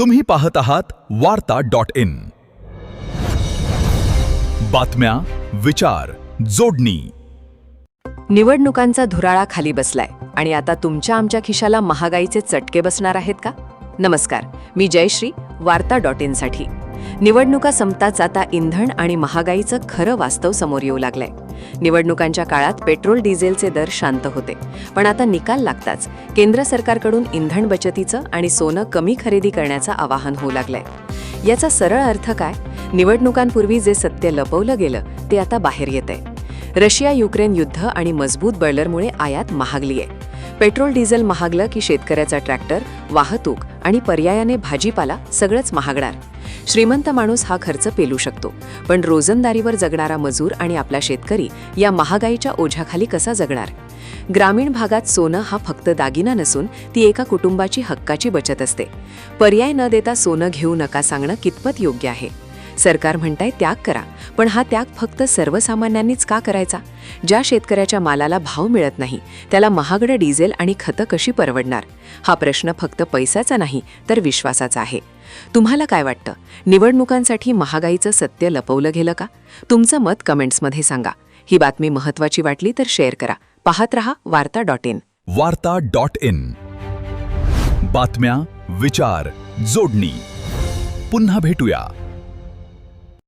तुम्ही पाहत आहात वार्ता.in. बातम्या, विचार, जोडणी. निवडणुकांचा धुराळा खाली बसलाय आणि आता तुमच्या आमच्या खिशाला महागाईचे चटके बसणार आहेत का? नमस्कार, मी जयश्री, वार्ता.in साठी. निवडणुका संपताच आता इंधन आणि महागाईचं खरं वास्तव समोर येऊ लागलंय. निवडणुकांच्या काळात पेट्रोल डिझेलचे दर शांत होते, पण आता निकाल लागताच केंद्र सरकारकडून इंधन बचतीचं आणि सोनं कमी खरेदी करण्याचं आवाहन होऊ लागलंय. याचा सरळ अर्थ काय? निवडणुकांपूर्वी जे सत्य लपवलं गेलं ते आता बाहेर येतंय. रशिया-युक्रेन युद्ध आणि मजबूत बॉयलरमुळे आयात महागलीय. पेट्रोल डिझेल महागलं की शेतकऱ्याचा ट्रॅक्टर, वाहतूक आणि पर्यायाने भाजीपाला सगळंच महागणार. श्रीमंत माणूस हा खर्च पेलू शकतो, पण रोजंदारीवर जगणारा मजूर आणि आपला शेतकरी या महागाईच्या ओझ्याखाली कसा जगणार? ग्रामीण भागात सोनं हा फक्त दागिना नसून ती एका कुटुंबाची हक्काची बचत असते. पर्याय न देता सोनं घेऊ नका सांगणं कितपत योग्य आहे? सरकार म्हणताय त्याग करा, पण हा त्याग फक्त सर्वसामान्यांनीच का करायचा? ज्या शेतकऱ्याच्या मालाला भाव मिळत नाही त्याला महागडं डिझेल आणि खतं कशी परवडणार? हा प्रश्न फक्त पैशाचा नाही तर विश्वासाचा आहे. तुम्हाला काय वाटतं? निवडणुकांसाठी महागाईचं सत्य लपवलं गेलं का? तुमचं मत कमेंट्समध्ये सांगा. ही बातमी महत्त्वाची वाटली तर शेअर करा. पाहत रहा वार्ता.in. वार्ता.in. बातम्या, विचार, जोडणी. पुन्हा भेटूया.